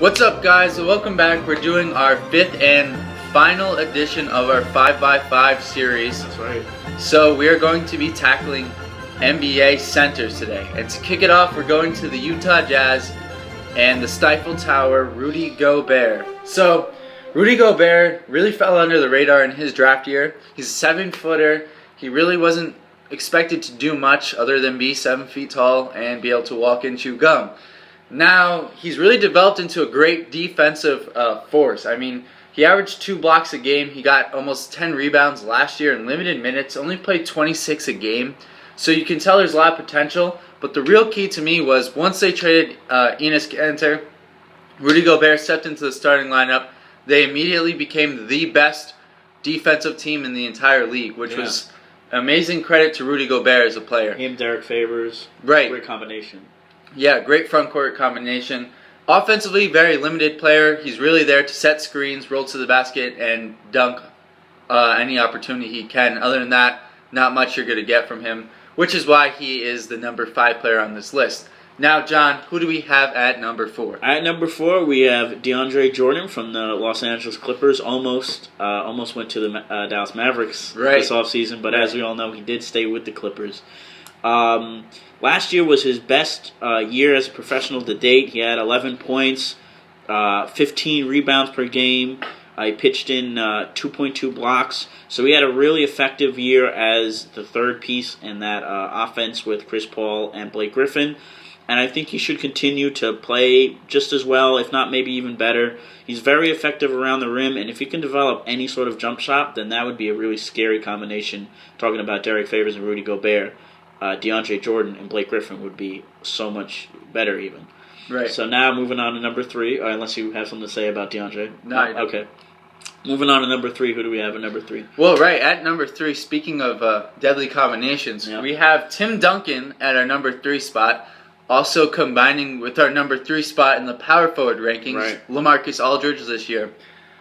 What's up, guys? Welcome back. We're doing our fifth and final edition of our 5x5 series. That's right. So we are going to be tackling NBA centers today. And to kick it off, we're going to the Utah Jazz and the Stifle Tower, Rudy Gobert. So Rudy Gobert really fell under the radar in his draft year. He's a 7-footer. He really wasn't expected to do much other than be 7 feet tall and be able to walk and chew gum. Now, he's really developed into a great defensive force. I mean, he averaged 2 blocks a game. He got almost 10 rebounds last year in limited minutes, only played 26 a game. So you can tell there's a lot of potential. But the real key to me was once they traded Enes Kanter, Rudy Gobert stepped into the starting lineup. They immediately became the best defensive team in the entire league, which was amazing credit to Rudy Gobert as a player. Him, Derek Favors. Right. Great combination. Yeah, great front court combination. Offensively, very limited player. He's really there to set screens, roll to the basket, and dunk any opportunity he can. Other than that, not much you're going to get from him, which is why he is the number 5 player on this list. Now, John, who do we have at number 4? At number 4, we have Deandre Jordan from the Los Angeles Clippers. Almost went to the Dallas Mavericks this offseason, but as we all know, he did stay with the Clippers. Last year was his best year as a professional to date. He had 11 points, 15 rebounds per game. He pitched in 2.2 blocks. So he had a really effective year as the third piece in that offense with Chris Paul and Blake Griffin. And I think he should continue to play just as well, if not maybe even better. He's very effective around the rim, and if he can develop any sort of jump shot, then that would be a really scary combination. Talking about Derek Favors and Rudy Gobert. DeAndre Jordan and Blake Griffin would be so much better even. Right. So now moving on to number 3, unless you have something to say about DeAndre. No. Okay. Moving on to number 3, who do we have at number 3? Well, right, at number 3, speaking of deadly combinations, we have Tim Duncan at our number 3 spot, also combining with our number 3 spot in the power forward rankings, LaMarcus Aldridge this year.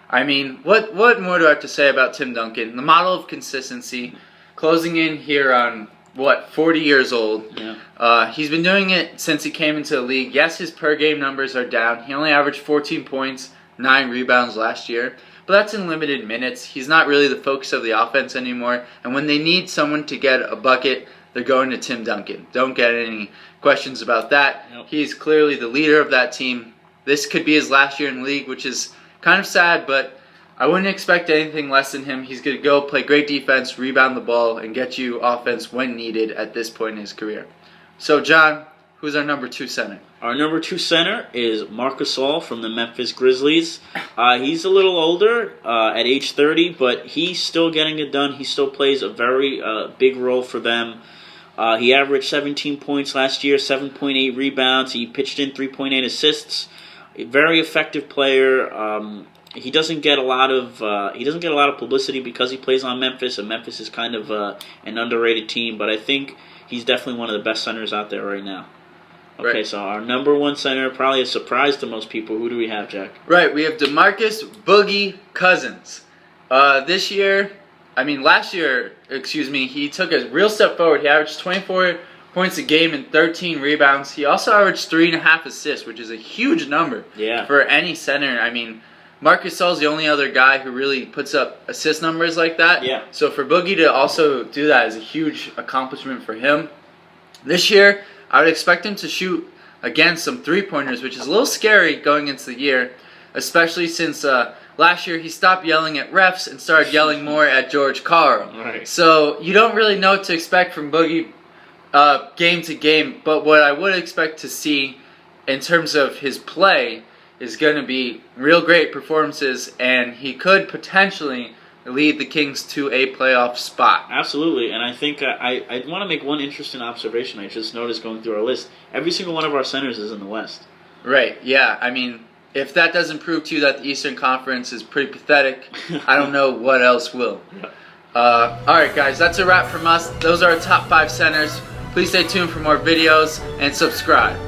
I mean, what more do I have to say about Tim Duncan? The model of consistency, closing in here on 40 years old. Yeah. He's been doing it since he came into the league. Yes, his per game numbers are down. He only averaged 14 points, 9 rebounds last year. But that's in limited minutes. He's not really the focus of the offense anymore. And when they need someone to get a bucket, they're going to Tim Duncan. Don't get any questions about that. Nope. He's clearly the leader of that team. This could be his last year in the league, which is kind of sad, but I wouldn't expect anything less than him. He's going to go play great defense, rebound the ball, and get you offense when needed at this point in his career. So, John, who's our number 2 center? Our number 2 center is Marc Gasol from the Memphis Grizzlies. He's a little older at age 30, but he's still getting it done. He still plays a very big role for them. He averaged 17 points last year, 7.8 rebounds. He pitched in 3.8 assists. A very effective player. He doesn't get a lot of publicity because he plays on Memphis, and Memphis is kind of an underrated team. But I think he's definitely one of the best centers out there right now. Okay, right. So our number 1 center, probably a surprise to most people. Who do we have, Jack? Right, we have Demarcus Boogie Cousins. Last year, he took a real step forward. He averaged 24 points a game and 13 rebounds. He also averaged 3.5 assists, which is a huge number for any center. I mean, Marc Gasol's the only other guy who really puts up assist numbers like that. Yeah. So for Boogie to also do that is a huge accomplishment for him. This year, I would expect him to shoot, again, some 3-pointers, which is a little scary going into the year, especially since last year he stopped yelling at refs and started yelling more at George Karl. Right. So you don't really know what to expect from Boogie game to game, but what I would expect to see in terms of his play is going to be real great performances, and he could potentially lead the Kings to a playoff spot. Absolutely, and I think I want to make one interesting observation I just noticed going through our list. Every single one of our centers is in the West. Right, yeah. I mean, if that doesn't prove to you that the Eastern Conference is pretty pathetic, I don't know what else will. All right, guys, that's a wrap from us. Those are our top 5 centers. Please stay tuned for more videos and subscribe.